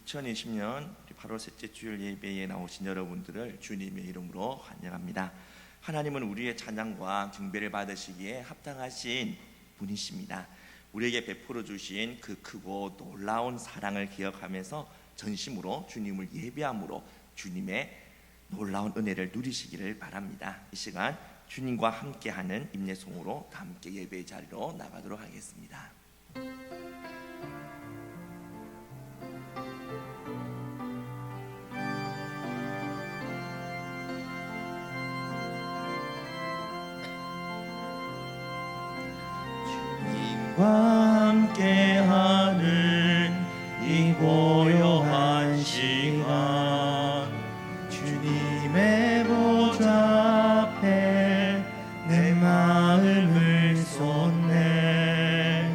2020년 8월 셋째 주일 예배에 나오신 여러분들을 주님의 이름으로 환영합니다. 하나님은 우리의 찬양과 경배를 받으시기에 합당하신 분이십니다. 우리에게 베풀어 주신 그 크고 놀라운 사랑을 기억하면서 전심으로 주님을 예배함으로 주님의 놀라운 은혜를 누리시기를 바랍니다. 이 시간 주님과 함께하는 임예송으로 다 함께 예배의 자리로 나가도록 하겠습니다. 함께하는 이 고요한 시간, 주님의 보좌 앞에 내 마음을 쏟네.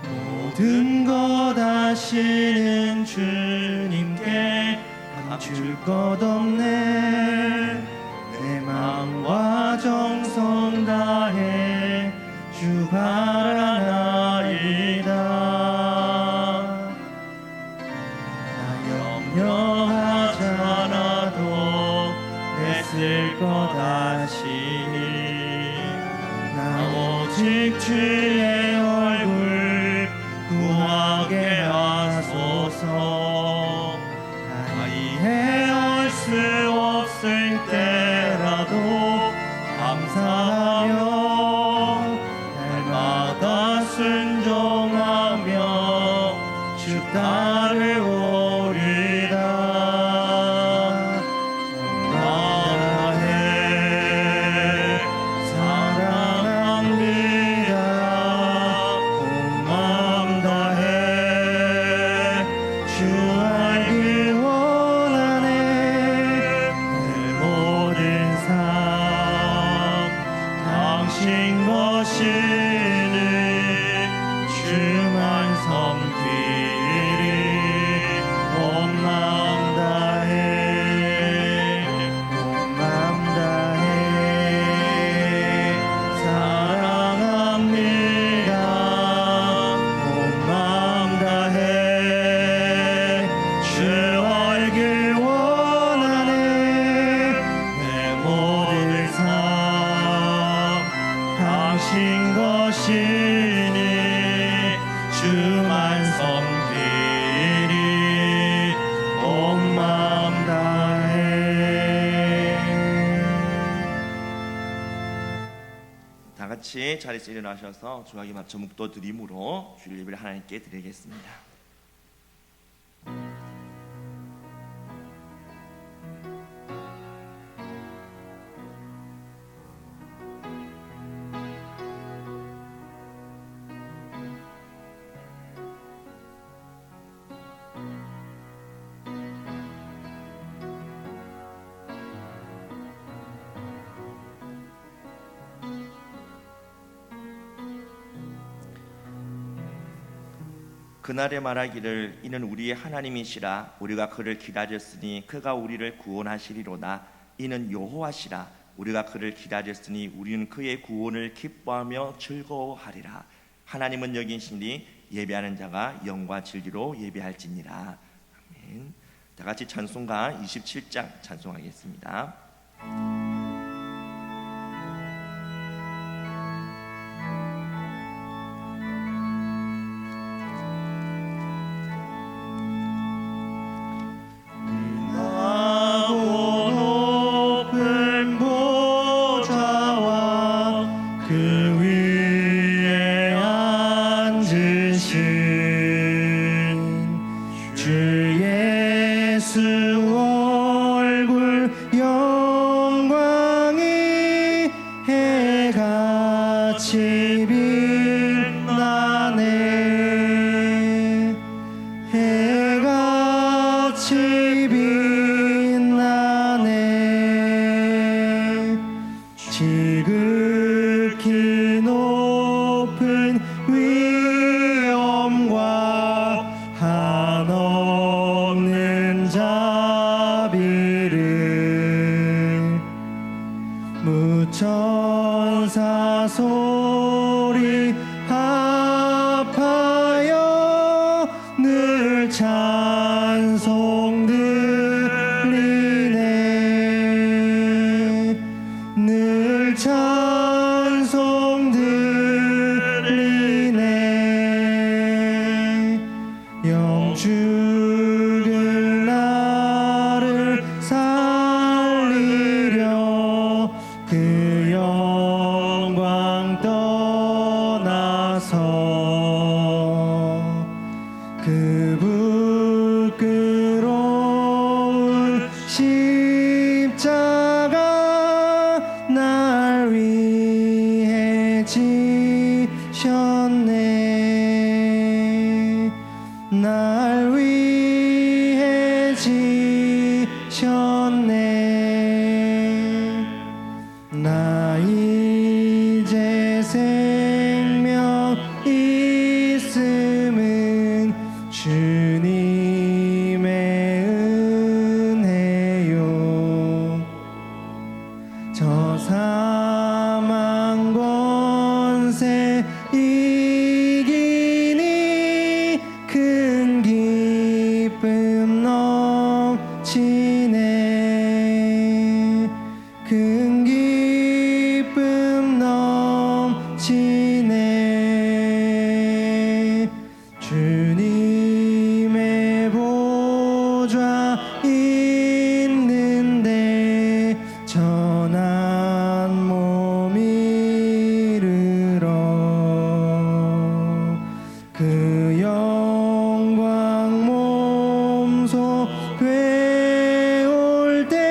모든 것 아시는 주님께 감출 것 없네. 내 마음과 정성 다해 주 바라나이다. 나 염려하잖아도 애쓸 것 아시니 나 오직 주의 얼굴 구하게 하소서. 나 이해할 수 없을 때라도 감사하며 순종하며 주 따르오리다. 감사해 사랑합니다. 온 마음 다해 주 알길 원하네. 내 모든 삶 당신 것이니 주만 섬기리. 온 마음 다해 온 마음 다해 사랑합니다. 온 마음 다해 주 알길 원하네. 내 모든 삶 당신 것이니 주만 섬기리. 온 마음 다해. 다 같이 자리에서 일어나셔서 주악에 맞춰 묵도 드림으로 주일 예배를 하나님께 드리겠습니다. 그날에 말하기를 이는 우리의 하나님이시라. 우리가 그를 기다렸으니 그가 우리를 구원하시리로다. 이는 여호와시라. 우리가 그를 기다렸으니 우리는 그의 구원을 기뻐하며 즐거워하리라. 하나님은 여기시니 예배하는 자가 영과 진리로 예배할지니라. 아멘. 다 같이 찬송가 27장 찬송하겠습니다. 지극히 높은 위엄과 한없는 자비를 무천사 소리 합하여 늘 찬송하리. 지셨네. 날 위해 지셨네. 나 이제 생명 있음은 주님의 은혜요. 저 사망 권세 이기니 큰 기쁨 넘치네. 큰 기쁨 넘치네. 주님의 보좌 있는데 전한 몸 이르러 그 영광 몸소 되올 때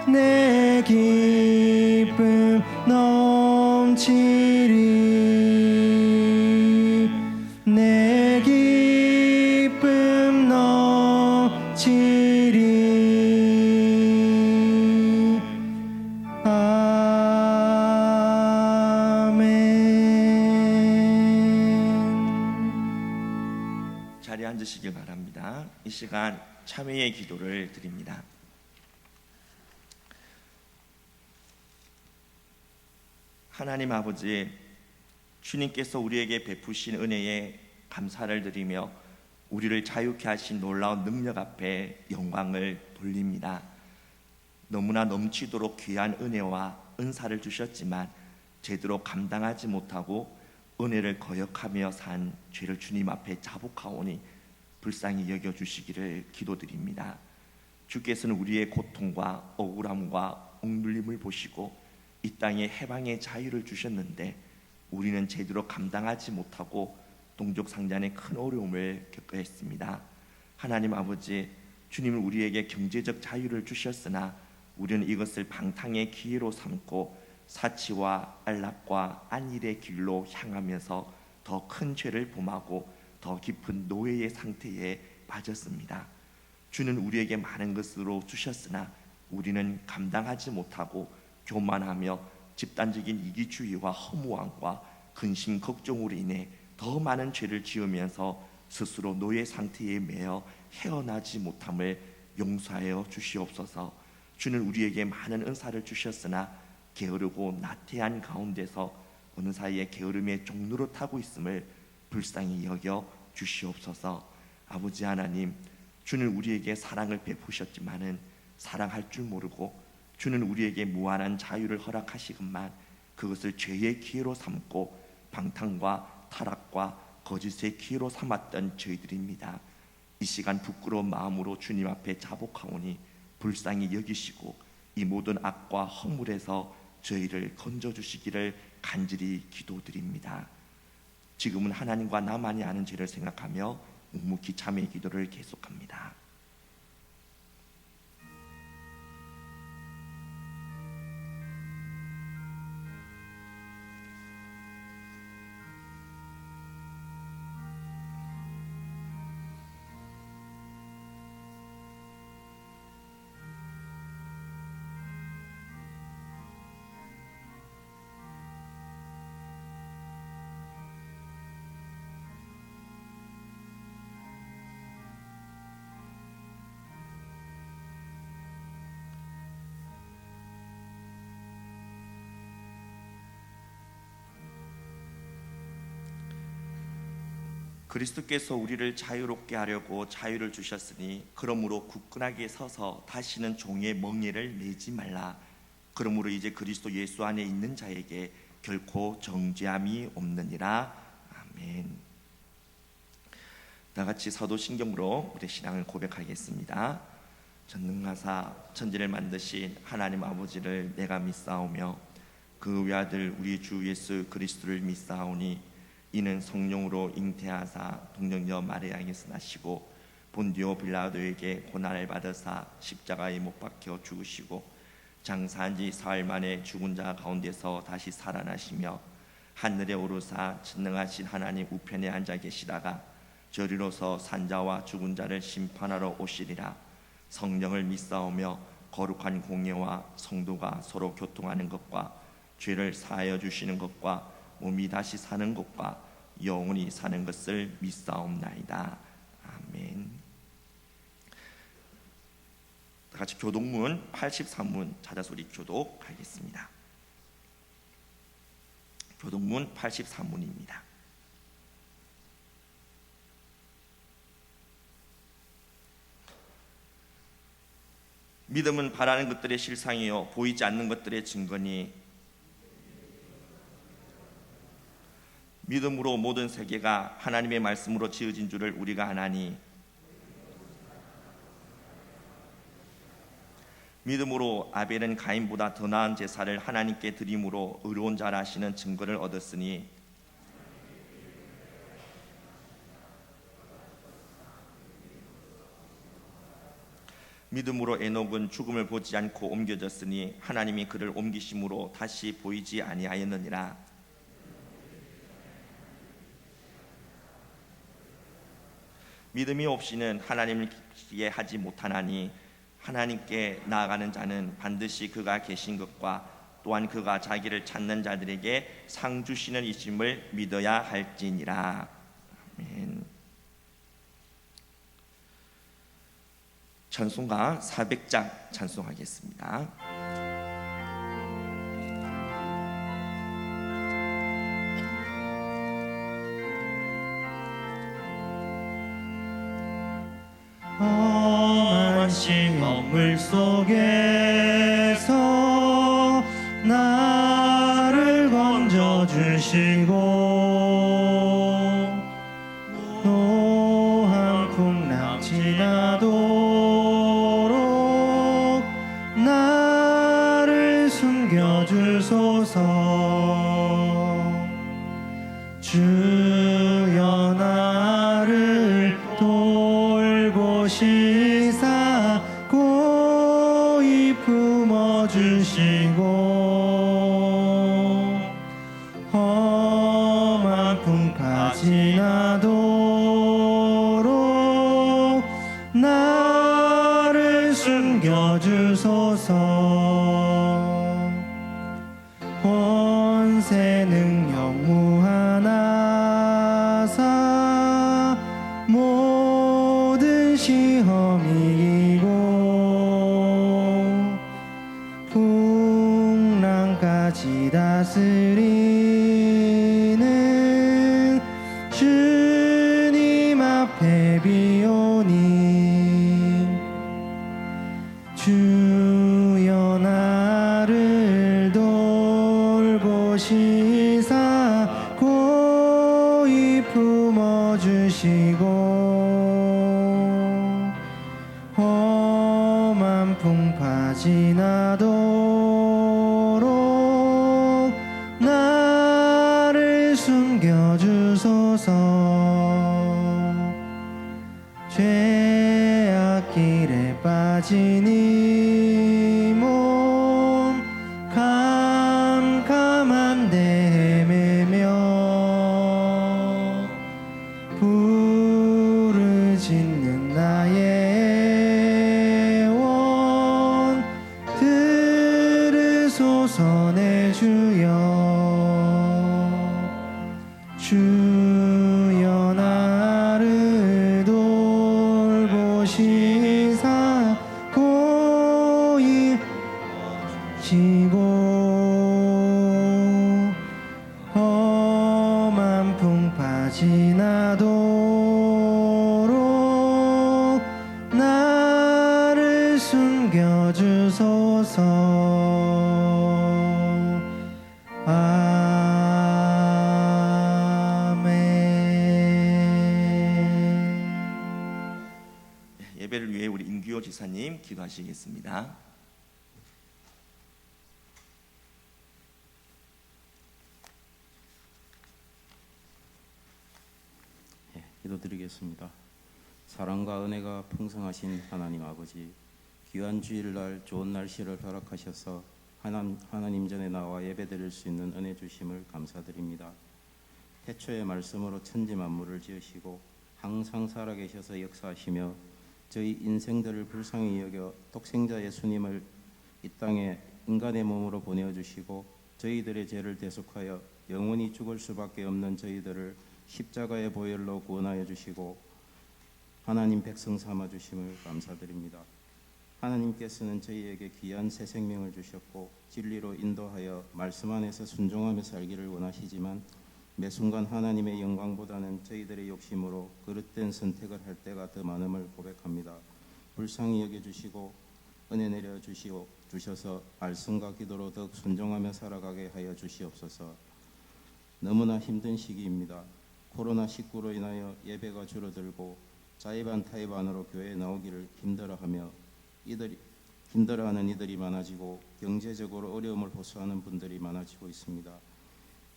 내 기쁨 넘치리. 내 기쁨 넘치리. 아멘. 자리에 앉으시길 바랍니다. 이 시간 참회의 기도를 드립니다. 하나님 아버지, 주님께서 우리에게 베푸신 은혜에 감사를 드리며 우리를 자유케 하신 놀라운 능력 앞에 영광을 돌립니다. 너무나 넘치도록 귀한 은혜와 은사를 주셨지만 제대로 감당하지 못하고 은혜를 거역하며 산 죄를 주님 앞에 자복하오니 불쌍히 여겨주시기를 기도드립니다. 주께서는 우리의 고통과 억울함과 억눌림을 보시고 이 땅에 해방의 자유를 주셨는데 우리는 제대로 감당하지 못하고 동족상잔의 큰 어려움을 겪어야 했습니다. 하나님 아버지, 주님은 우리에게 경제적 자유를 주셨으나 우리는 이것을 방탕의 기회로 삼고 사치와 안락과 안일의 길로 향하면서 더 큰 죄를 범하고 더 깊은 노예의 상태에 빠졌습니다. 주는 우리에게 많은 것으로 주셨으나 우리는 감당하지 못하고 교만하며 집단적인 이기주의와 허무함과 근심 걱정으로 인해 더 많은 죄를 지으면서 스스로 노예 상태에 매여 헤어나지 못함을 용서하여 주시옵소서. 주는 우리에게 많은 은사를 주셨으나 게으르고 나태한 가운데서 어느 사이에 게으름의 종로로 타고 있음을 불쌍히 여겨 주시옵소서. 아버지 하나님, 주는 우리에게 사랑을 베푸셨지만은 사랑할 줄 모르고 주는 우리에게 무한한 자유를 허락하시건만 그것을 죄의 기회로 삼고 방탕과 타락과 거짓의 기회로 삼았던 저희들입니다. 이 시간 부끄러운 마음으로 주님 앞에 자복하오니 불쌍히 여기시고 이 모든 악과 허물에서 저희를 건져주시기를 간절히 기도드립니다. 지금은 하나님과 나만이 아는 죄를 생각하며 묵묵히 참회의 기도를 계속합니다. 그리스도께서 우리를 자유롭게 하려고 자유를 주셨으니 그러므로 굳건하게 서서 다시는 종의 멍에를 매지 말라. 그러므로 이제 그리스도 예수 안에 있는 자에게 결코 정죄함이 없느니라. 아멘. 다 같이 사도신경으로 우리 신앙을 고백하겠습니다. 전능하사 천지를 만드신 하나님 아버지를 내가 믿사오며 그 외아들 우리 주 예수 그리스도를 믿사오니 이는 성령으로 잉태하사 동정녀 마리아에게서 나시고 본디오 빌라도에게 고난을 받으사 십자가에 못 박혀 죽으시고 장사한 지 사흘 만에 죽은 자 가운데서 다시 살아나시며 하늘에 오르사 전능하신 하나님 우편에 앉아 계시다가 저리로서 산자와 죽은 자를 심판하러 오시리라. 성령을 믿사오며 거룩한 공예와 성도가 서로 교통하는 것과 죄를 사하여 주시는 것과 몸이 다시 사는 것과 영원히 사는 것을 믿사옵나이다. 아멘. 다 같이 교독문 83문 자자소리 교독하겠습니다. 교독문 83문입니다. 믿음은 바라는 것들의 실상이요 보이지 않는 것들의 증거니 믿음으로 모든 세계가 하나님의 말씀으로 지어진 줄을 우리가 아나니 믿음으로 아벨은 가인보다 더 나은 제사를 하나님께 드림으로 의로운 자라 하시는 증거를 얻었으니 믿음으로 에녹은 죽음을 보지 않고 옮겨졌으니 하나님이 그를 옮기심으로 다시 보이지 아니하였느니라. 믿음이 없이는 하나님을 기쁘게 하지 못하나니 하나님께 나아가는 자는 반드시 그가 계신 것과 또한 그가 자기를 찾는 자들에게 상 주시는 이심을 믿어야 할지니라. 아멘. 찬송가 400장 찬송하겠습니다. 험한 시험물 속에서 나를 건져주시고 노한 풍랑 지나도록 나를 숨겨주소서. 주여 나를 돌보시사 고이 품어주시고 험한 풍까지 나도록 나를 숨겨주소서. 권세 능력 무한하사 모든 시험 이기고 풍랑까지 다스리는 주님 앞에 비오니 주여 나를 돌보시사 고이 품어주시고 험한 풍파 지나도록 나를 숨겨주소서. 죄악 길에 빠진 이 몸 캄캄한데 헤매며 부르짖는 나의 원 들으소서 내 주여 나를 돌보시사 고이 지고 험한 풍파 지나도록 나를 숨겨주소서. 아멘. 예배를 위해 우리 임규호 지사님 기도하시겠습니다. 기도드리겠습니다. 사랑과 은혜가 풍성하신 하나님 아버지, 귀한 주일날 좋은 날씨를 허락하셔서 하나님 전에 나와 예배드릴 수 있는 은혜 주심을 감사드립니다. 태초의 말씀으로 천지 만물을 지으시고 항상 살아계셔서 역사하시며 저희 인생들을 불쌍히 여겨 독생자 예수님을 이 땅에 인간의 몸으로 보내주시고 저희들의 죄를 대속하여 영원히 죽을 수밖에 없는 저희들을 십자가의 보혈로 구원하여 주시고 하나님 백성 삼아 주심을 감사드립니다. 하나님께서는 저희에게 귀한 새 생명을 주셨고 진리로 인도하여 말씀 안에서 순종하며 살기를 원하시지만 매 순간 하나님의 영광보다는 저희들의 욕심으로 그릇된 선택을 할 때가 더 많음을 고백합니다. 불쌍히 여겨주시고 은혜 내려 주셔서 말씀과 기도로 더욱 순종하며 살아가게 하여 주시옵소서. 너무나 힘든 시기입니다. 코로나19로 인하여 예배가 줄어들고 자의반 타의반으로 교회에 나오기를 힘들어하는 이들이 많아지고 경제적으로 어려움을 호소하는 분들이 많아지고 있습니다.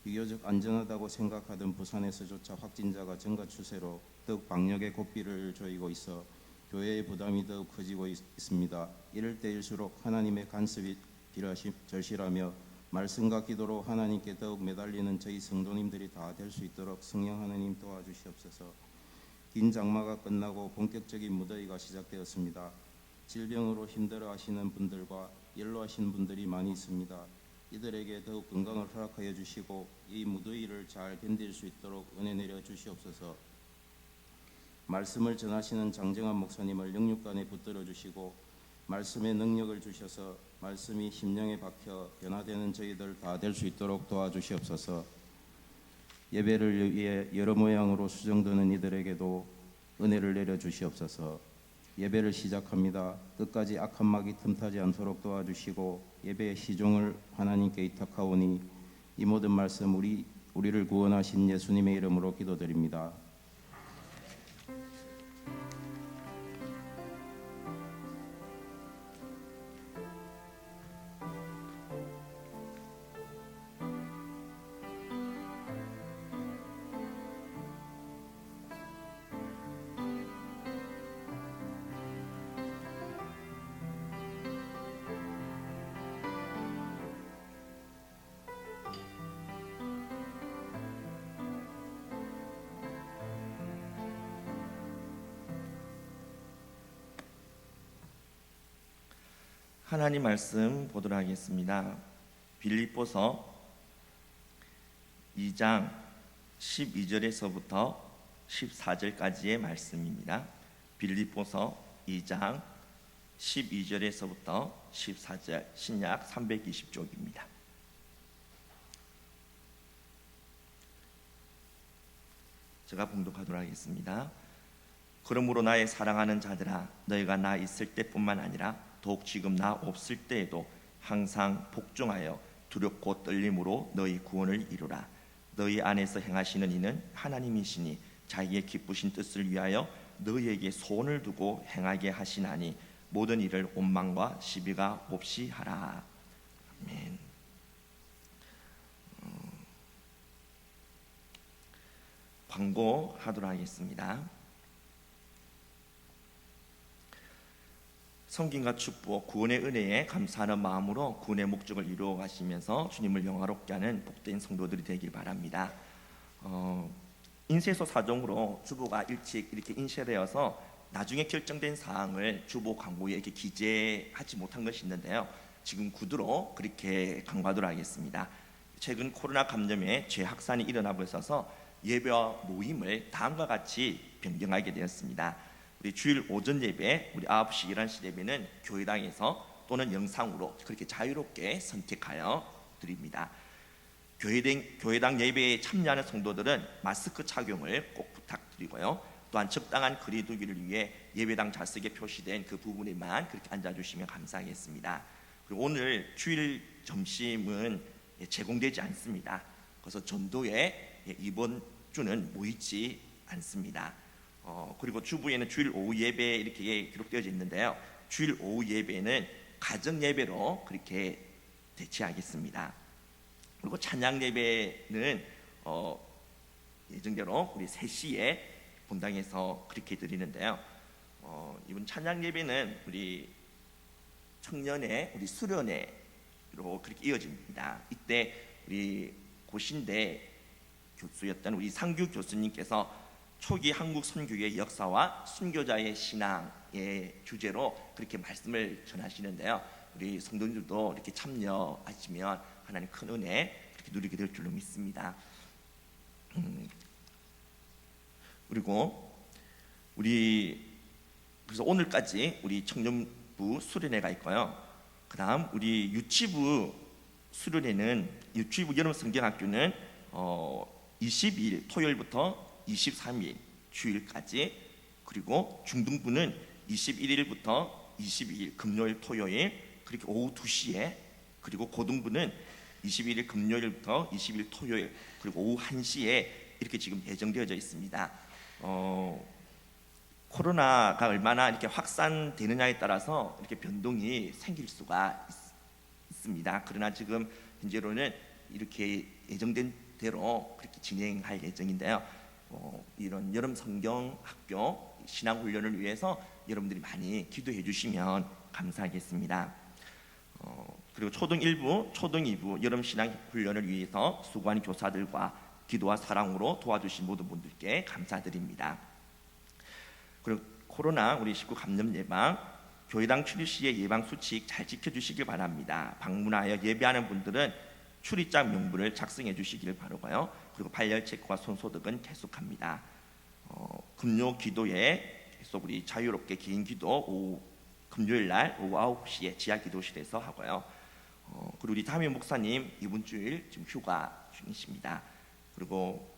비교적 안전하다고 생각하던 부산에서조차 확진자가 증가 추세로 더욱 방역의 고삐를 조이고 있어 교회의 부담이 더욱 커지고 있습니다. 이럴 때일수록 하나님의 간섭이 절실하며 말씀과 기도로 하나님께 더욱 매달리는 저희 성도님들이 다 될 수 있도록 성령 하나님 도와주시옵소서. 긴 장마가 끝나고 본격적인 무더위가 시작되었습니다. 질병으로 힘들어하시는 분들과 연로하신 분들이 많이 있습니다. 이들에게 더욱 건강을 허락하여 주시고 이 무더위를 잘 견딜 수 있도록 은혜 내려 주시옵소서. 말씀을 전하시는 장정한 목사님을 영육간에 붙들어 주시고 말씀의 능력을 주셔서 말씀이 심령에 박혀 변화되는 저희들 다 될 수 있도록 도와주시옵소서. 예배를 위해 여러 모양으로 수정되는 이들에게도 은혜를 내려 주시옵소서. 예배를 시작합니다. 끝까지 악한 막이 틈타지 않도록 도와주시고 예배의 시종을 하나님께 의탁하오니 이 모든 말씀 우리를 구원하신 예수님의 이름으로 기도드립니다. 하나님 말씀 보도록 하겠습니다. 빌립보서 2장 12절에서부터 14절까지의 말씀입니다. 빌립보서 2장 12절에서부터 14절, 신약 320쪽입니다. 제가 봉독하도록 하겠습니다. 그러므로 나의 사랑하는 자들아, 너희가 나 있을 때뿐만 아니라 더욱 지금 나 없을 때에도 항상 복종하여 두렵고 떨림으로 너희 구원을 이루라. 너희 안에서 행하시는 이는 하나님이시니 자기의 기쁘신 뜻을 위하여 너희에게 소원을 두고 행하게 하시나니 모든 일을 원망과 시비가 없이 하라. 아멘. 광고하도록 하겠습니다. 성김과 축복, 구원의 은혜에 감사하는 마음으로 구원의 목적을 이루어 가시면서 주님을 영화롭게 하는 복된 성도들이 되길 바랍니다. 인쇄소 사정으로 주보가 일찍 이렇게 인쇄되어서 나중에 결정된 사항을 주보 광고에 이렇게 기재하지 못한 것이 있는데요. 지금 구두로 그렇게 광고하도록 하겠습니다. 최근 코로나 감염의 재확산이 일어나고 있어서 예배와 모임을 다음과 같이 변경하게 되었습니다. 우리 주일 오전 예배, 우리 9시 11시 예배는 교회당에서 또는 영상으로 그렇게 자유롭게 선택하여 드립니다. 교회당 예배에 참여하는 성도들은 마스크 착용을 꼭 부탁드리고요. 또한 적당한 거리 두기를 위해 예배당 좌석에 표시된 그 부분에만 그렇게 앉아주시면 감사하겠습니다. 그리고 오늘 주일 점심은 제공되지 않습니다. 그래서 전도에 이번 주는 모이지 않습니다. 그리고 주부에는 주일 오후 예배 이렇게 기록되어져 있는데요. 주일 오후 예배는 가정 예배로 그렇게 대체하겠습니다. 그리고 찬양 예배는 예정대로 우리 3시에 본당에서 그렇게 드리는데요. 이번 찬양 예배는 우리 청년의 우리 수련회 그렇게 이어집니다. 이때 우리 고신대 교수였던 우리 상규 교수님께서 초기 한국 선교의 역사와 순교자의 신앙의 주제로 그렇게 말씀을 전하시는데요. 우리 성도님들도 이렇게 참여하시면 하나님 큰 은혜 그렇게 누리게 될 줄로 믿습니다. 그리고 그래서 오늘까지 우리 청년부 수련회가 있고요. 그다음 우리 유치부 수련회는 유치부 여름 성경학교는 22일 토요일부터 23일 주일까지, 그리고 중등부는 21일부터 22일 금요일 토요일 그렇게 오후 2시에, 그리고 고등부는 21일 금요일부터 20일 토요일 그리고 오후 1시에 이렇게 지금 예정되어져 있습니다. 코로나가 얼마나 이렇게 확산되느냐에 따라서 이렇게 변동이 생길 수가 있습니다. 그러나 지금 현재로는 이렇게 예정된 대로 그렇게 진행할 예정인데요. 이런 여름 성경 학교 신앙 훈련을 위해서 여러분들이 많이 기도해 주시면 감사하겠습니다. 그리고 초등 1부, 초등 2부 여름 신앙 훈련을 위해서 수고한 교사들과 기도와 사랑으로 도와주신 모든 분들께 감사드립니다. 그리고 코로나 우리 19 감염 예방, 교회당 출입 시의 예방 수칙 잘 지켜주시길 바랍니다. 방문하여 예배하는 분들은 출입자 명부를 작성해 주시기를 바라고요. 그리고 발열 체크와 손소독은 계속합니다. 금요 기도에 계속 우리 자유롭게 개인 기도 금요일 날 오후 9시에 지하 기도실에서 하고요. 그리고 우리 담임 목사님 이번 주일 지금 휴가 중이십니다. 그리고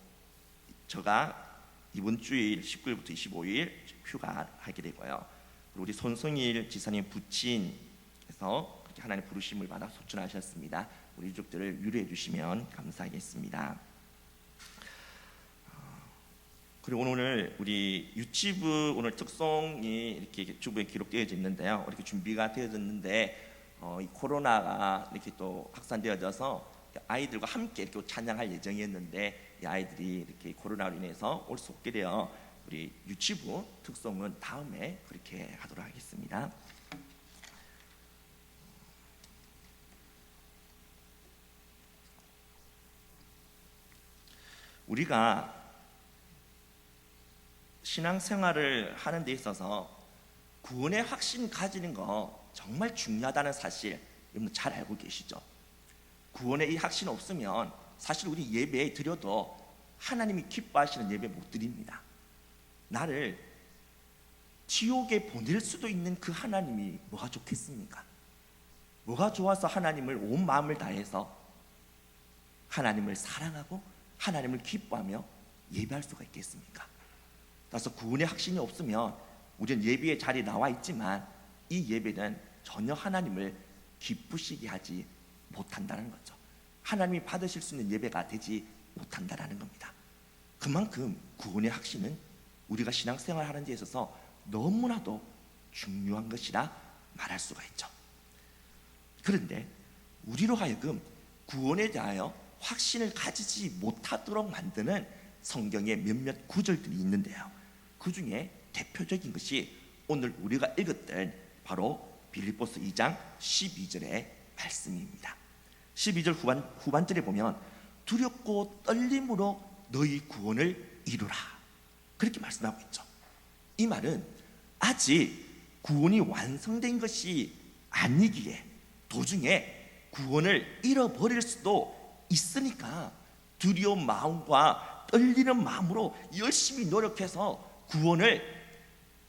제가 이번 주일 19일부터 25일 휴가하게 되고요. 그리고 우리 손성일 지사님 부친에서 그렇게 하나님 부르심을 받아 소천하셨습니다. 우리 유족들을 위로해 주시면 감사하겠습니다. 그리고 오늘 우리 유치부 오늘 특송이 이렇게 주부에 기록되어져 있는데요. 이렇게 준비가 되어졌는데 이 코로나가 이렇게 또 확산되어져서 아이들과 함께 이렇게 찬양할 예정이었는데 이 아이들이 이렇게 코로나로 인해서 올 수 없게 되어 우리 유치부 특송은 다음에 그렇게 하도록 하겠습니다. 우리가 신앙생활을 하는 데 있어서 구원의 확신 가지는 거 정말 중요하다는 사실 여러분 잘 알고 계시죠? 구원의 이 확신 없으면 사실 우리 예배 드려도 하나님이 기뻐하시는 예배 못 드립니다. 나를 지옥에 보낼 수도 있는 그 하나님이 뭐가 좋겠습니까? 뭐가 좋아서 하나님을 온 마음을 다해서 하나님을 사랑하고 하나님을 기뻐하며 예배할 수가 있겠습니까? 따라서 구원의 확신이 없으면 우리는 예배의 자리에 나와 있지만 이 예배는 전혀 하나님을 기쁘시게 하지 못한다는 거죠. 하나님이 받으실 수 있는 예배가 되지 못한다는 겁니다. 그만큼 구원의 확신은 우리가 신앙생활 하는 데 있어서 너무나도 중요한 것이라 말할 수가 있죠. 그런데 우리로 하여금 구원에 대하여 확신을 가지지 못하도록 만드는 성경의 몇몇 구절들이 있는데요. 그 중에 대표적인 것이 오늘 우리가 읽었던 바로 빌립보서 2장 12절의 말씀입니다. 12절 후반절에 보면 두렵고 떨림으로 너희 구원을 이루라 그렇게 말씀하고 있죠. 이 말은 아직 구원이 완성된 것이 아니기에 도중에 구원을 잃어버릴 수도 있으니까 두려운 마음과 떨리는 마음으로 열심히 노력해서 구원을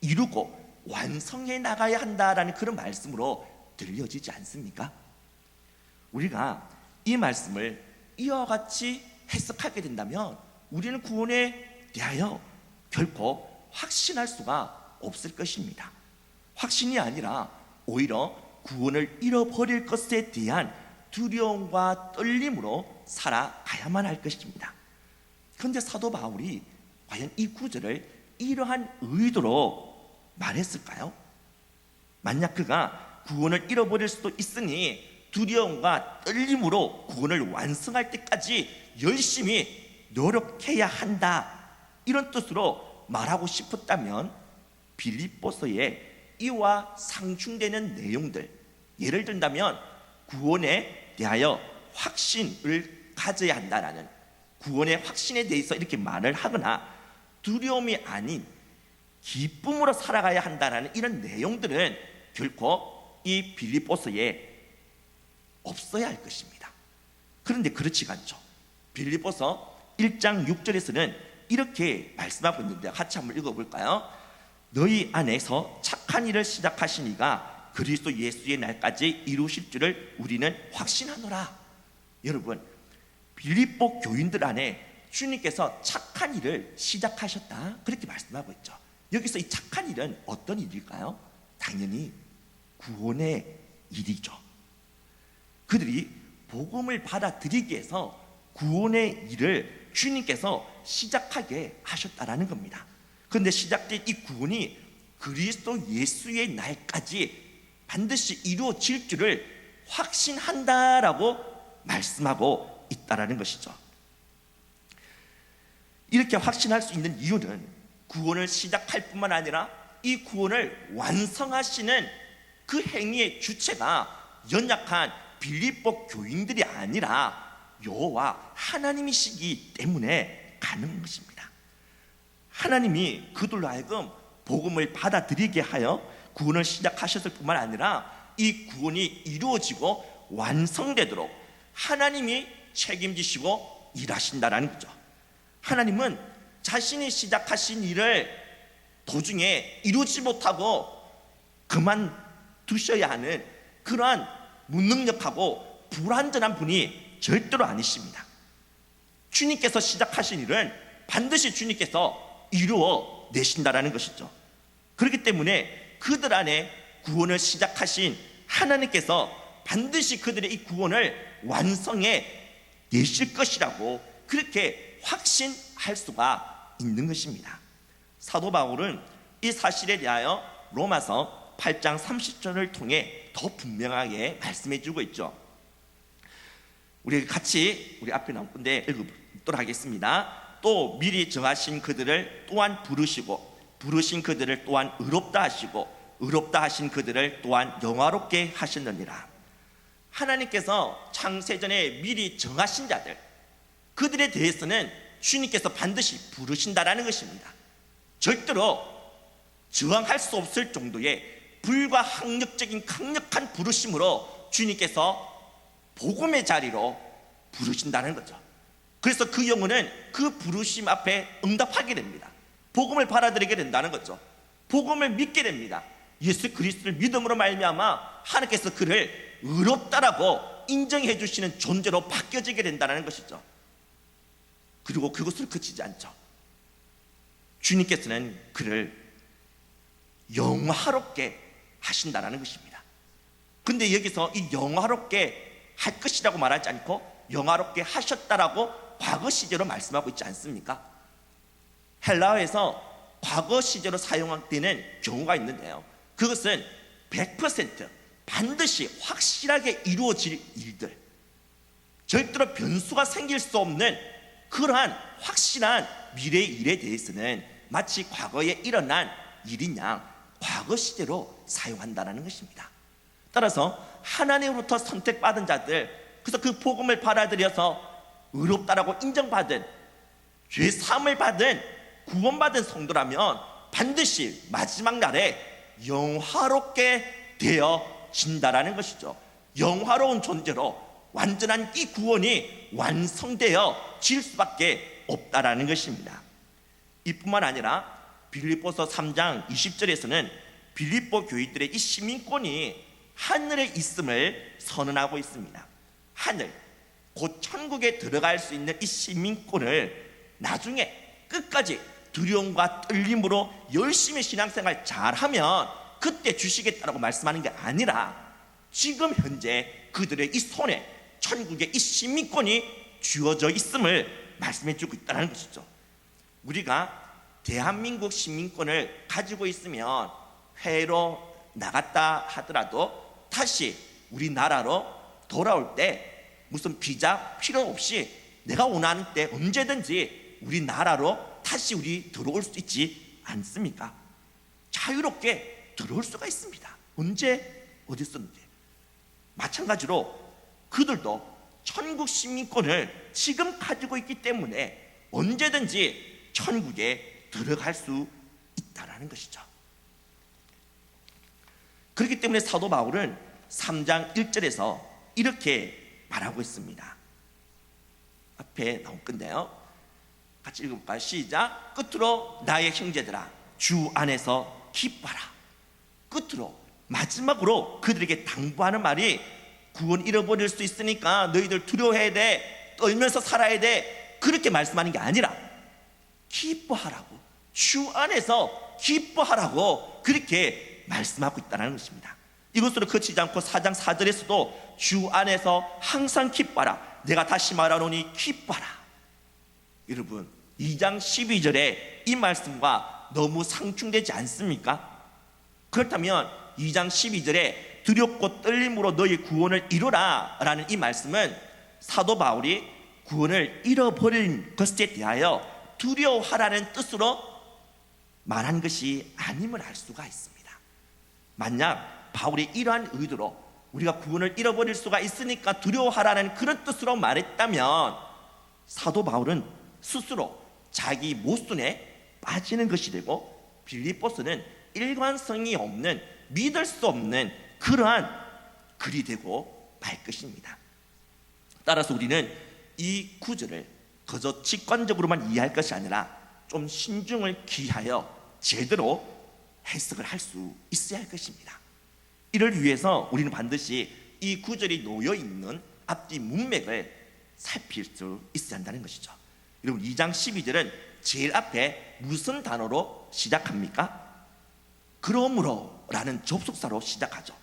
이루고 완성해 나가야 한다라는 그런 말씀으로 들려지지 않습니까? 우리가 이 말씀을 이와 같이 해석하게 된다면 우리는 구원에 대하여 결코 확신할 수가 없을 것입니다. 확신이 아니라 오히려 구원을 잃어버릴 것에 대한 두려움과 떨림으로 살아가야만 할 것입니다. 그런데 사도 바울이 과연 이 구절을 이러한 의도로 말했을까요? 만약 그가 구원을 잃어버릴 수도 있으니 두려움과 떨림으로 구원을 완성할 때까지 열심히 노력해야 한다 이런 뜻으로 말하고 싶었다면 빌립보서에 이와 상충되는 내용들, 예를 든다면 구원에 대하여 확신을 가져야 한다라는, 구원의 확신에 대해서 이렇게 말을 하거나 두려움이 아닌 기쁨으로 살아가야 한다라는 이런 내용들은 결코 이 빌립보서에 없어야 할 것입니다. 그런데 그렇지가 않죠. 빌립보서 1장 6절에서는 이렇게 말씀하고 있는데 같이 한번 읽어볼까요? 너희 안에서 착한 일을 시작하신 이가 그리스도 예수의 날까지 이루실 줄을 우리는 확신하노라. 여러분, 빌립보 교인들 안에 주님께서 착한 일을 시작하셨다, 그렇게 말씀하고 있죠. 여기서 이 착한 일은 어떤 일일까요? 당연히 구원의 일이죠. 그들이 복음을 받아들이기 위해서 구원의 일을 주님께서 시작하게 하셨다라는 겁니다. 그런데 시작된 이 구원이 그리스도 예수의 날까지 반드시 이루어질 줄을 확신한다라고 말씀하고 있다라는 것이죠. 이렇게 확신할 수 있는 이유는 구원을 시작할 뿐만 아니라 이 구원을 완성하시는 그 행위의 주체가 연약한 빌립보 교인들이 아니라 여호와 하나님이시기 때문에 가능한 것입니다. 하나님이 그들로 하여금 복음을 받아들이게 하여 구원을 시작하셨을 뿐만 아니라 이 구원이 이루어지고 완성되도록 하나님이 책임지시고 일하신다라는 거죠. 하나님은 자신이 시작하신 일을 도중에 이루지 못하고 그만두셔야 하는 그러한 무능력하고 불완전한 분이 절대로 아니십니다. 주님께서 시작하신 일은 반드시 주님께서 이루어 내신다라는 것이죠. 그렇기 때문에 그들 안에 구원을 시작하신 하나님께서 반드시 그들의 이 구원을 완성해 내실 것이라고 그렇게 확신할 수가 있는 것입니다. 사도 바울은 이 사실에 대하여 로마서 8장 30절을 통해 더 분명하게 말씀해 주고 있죠. 우리 같이 우리 앞에 나온 건데 읽어보도록 하겠습니다. 또 미리 정하신 그들을 또한 부르시고 부르신 그들을 또한 의롭다 하시고 의롭다 하신 그들을 또한 영화롭게 하셨느니라. 하나님께서 창세전에 미리 정하신 자들, 그들에 대해서는 주님께서 반드시 부르신다라는 것입니다. 절대로 저항할 수 없을 정도의 불가항력적인 강력한 부르심으로 주님께서 복음의 자리로 부르신다는 거죠. 그래서 그 영혼은 그 부르심 앞에 응답하게 됩니다. 복음을 받아들이게 된다는 거죠. 복음을 믿게 됩니다. 예수 그리스도를 믿음으로 말미암아 하나님께서 그를 의롭다라고 인정해 주시는 존재로 바뀌어지게 된다는 것이죠. 그리고 그것을 그치지 않죠. 주님께서는 그를 영화롭게 하신다는 것입니다. 근데 여기서 이 영화롭게 할 것이라고 말하지 않고 영화롭게 하셨다라고 과거 시제로 말씀하고 있지 않습니까? 헬라어에서 과거 시제로 사용되는 경우가 있는데요, 그것은 100% 반드시 확실하게 이루어질 일들, 절대로 변수가 생길 수 없는 그러한 확실한 미래의 일에 대해서는 마치 과거에 일어난 일인 양 과거 시제로 사용한다는 것입니다. 따라서 하나님으로부터 선택받은 자들, 그래서 그 복음을 받아들여서 의롭다라고 인정받은, 죄 사함을 받은, 구원받은 성도라면 반드시 마지막 날에 영화롭게 되어진다라는 것이죠. 영화로운 존재로 완전한 이 구원이 완성되어 질 수밖에 없다라는 것입니다. 이뿐만 아니라 빌립보서 3장 20절에서는 빌립보 교인들의 이 시민권이 하늘에 있음을 선언하고 있습니다. 하늘, 곧 천국에 들어갈 수 있는 이 시민권을 나중에 끝까지 두려움과 떨림으로 열심히 신앙생활 잘하면 그때 주시겠다라고 말씀하는 게 아니라 지금 현재 그들의 이 손에 천국의 이 시민권이 주어져 있음을 말씀해 주고 있다는 것이죠. 우리가 대한민국 시민권을 가지고 있으면 해외로 나갔다 하더라도 다시 우리나라로 돌아올 때 무슨 비자 필요 없이 내가 원하는 때 언제든지 우리나라로 다시 우리 들어올 수 있지 않습니까? 자유롭게 들어올 수가 있습니다. 언제 어디서든지. 마찬가지로 그들도 천국 시민권을 지금 가지고 있기 때문에 언제든지 천국에 들어갈 수 있다라는 것이죠. 그렇기 때문에 사도 바울은 3장 1절에서 이렇게 말하고 있습니다. 앞에 나올 건데요, 같이 읽어볼까요? 시작. 끝으로 나의 형제들아, 주 안에서 기뻐하라. 끝으로, 마지막으로 그들에게 당부하는 말이, 구원 잃어버릴 수 있으니까 너희들 두려워해야 돼, 떨면서 살아야 돼, 그렇게 말씀하는 게 아니라 기뻐하라고, 주 안에서 기뻐하라고 그렇게 말씀하고 있다는 것입니다. 이것으로 그치지 않고 4장 4절에서도 주 안에서 항상 기뻐하라, 내가 다시 말하노니 기뻐하라. 여러분, 2장 12절에 이 말씀과 너무 상충되지 않습니까? 그렇다면 2장 12절에 두렵고 떨림으로 너희 구원을 이루라 라는 이 말씀은 사도 바울이 구원을 잃어버린 것에 대하여 두려워하라는 뜻으로 말한 것이 아님을 알 수가 있습니다. 만약 바울이 이러한 의도로 우리가 구원을 잃어버릴 수가 있으니까 두려워하라는 그런 뜻으로 말했다면 사도 바울은 스스로 자기 모순에 빠지는 것이 되고, 빌립보서는 일관성이 없는, 믿을 수 없는 그러한 글이 되고 말 것입니다. 따라서 우리는 이 구절을 그저 직관적으로만 이해할 것이 아니라 좀 신중을 기하여 제대로 해석을 할 수 있어야 할 것입니다. 이를 위해서 우리는 반드시 이 구절이 놓여있는 앞뒤 문맥을 살필 수 있어야 한다는 것이죠. 여러분, 2장 12절은 제일 앞에 무슨 단어로 시작합니까? 그러므로 라는 접속사로 시작하죠.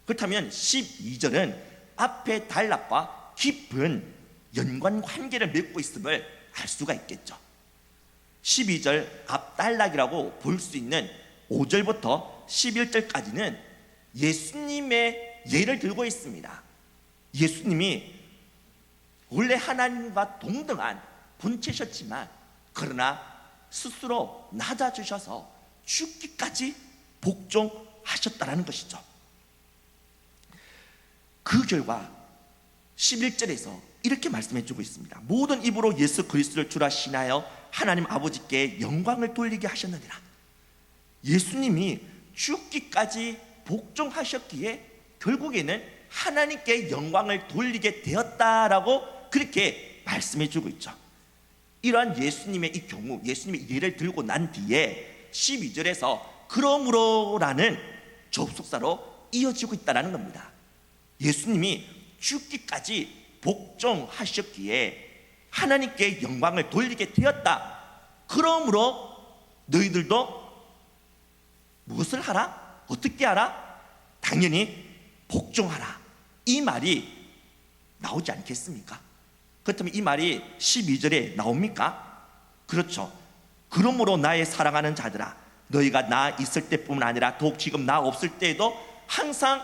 그렇다면 12절은 앞에 단락과 깊은 연관관계를 맺고 있음을 알 수가 있겠죠. 12절 앞 단락이라고 볼 수 있는 5절부터 11절까지는 예수님의 예를 들고 있습니다. 예수님이 원래 하나님과 동등한 본체셨지만 그러나 스스로 낮아지셔서 죽기까지 복종하셨다라는 것이죠. 그 결과 11절에서 이렇게 말씀해 주고 있습니다. 모든 입으로 예수 그리스도를 주라 신하여 하나님 아버지께 영광을 돌리게 하셨느니라. 예수님이 죽기까지 복종하셨기에 결국에는 하나님께 영광을 돌리게 되었다라고 그렇게 말씀해 주고 있죠. 이러한 예수님의 이 경우, 예수님의 예를 들고 난 뒤에 12절에서 그러므로라는 접속사로 이어지고 있다는 겁니다. 예수님이 죽기까지 복종하셨기에 하나님께 영광을 돌리게 되었다. 그러므로 너희들도 무엇을 하라? 어떻게 하라? 당연히 복종하라. 이 말이 나오지 않겠습니까? 그렇다면 이 말이 12절에 나옵니까? 그렇죠. 그러므로 나의 사랑하는 자들아, 너희가 나 있을 때뿐만 아니라 더욱 지금 나 없을 때에도 항상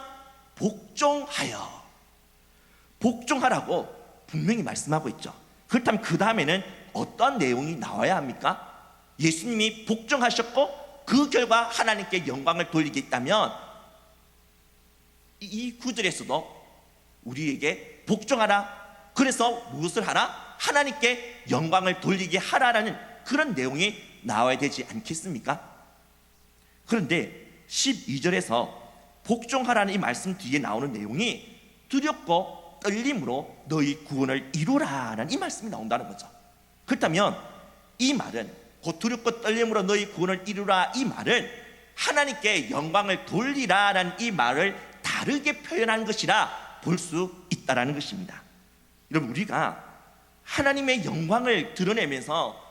복종하라고 분명히 말씀하고 있죠. 그렇다면 그 다음에는 어떤 내용이 나와야 합니까? 예수님이 복종하셨고 그 결과 하나님께 영광을 돌리게 있다면 이 구절에서도 우리에게 복종하라, 그래서 무엇을 하라? 하나님께 영광을 돌리게 하라라는 그런 내용이 나와야 되지 않겠습니까? 그런데 12절에서 복종하라는 이 말씀 뒤에 나오는 내용이 두렵고 떨림으로 너희 구원을 이루라라는 이 말씀이 나온다는 거죠. 그렇다면 이 말은, 곧 두렵고 떨림으로 너희 구원을 이루라, 이 말은 하나님께 영광을 돌리라라는 이 말을 다르게 표현한 것이라 볼 수 있다는 것입니다. 여러분, 우리가 하나님의 영광을 드러내면서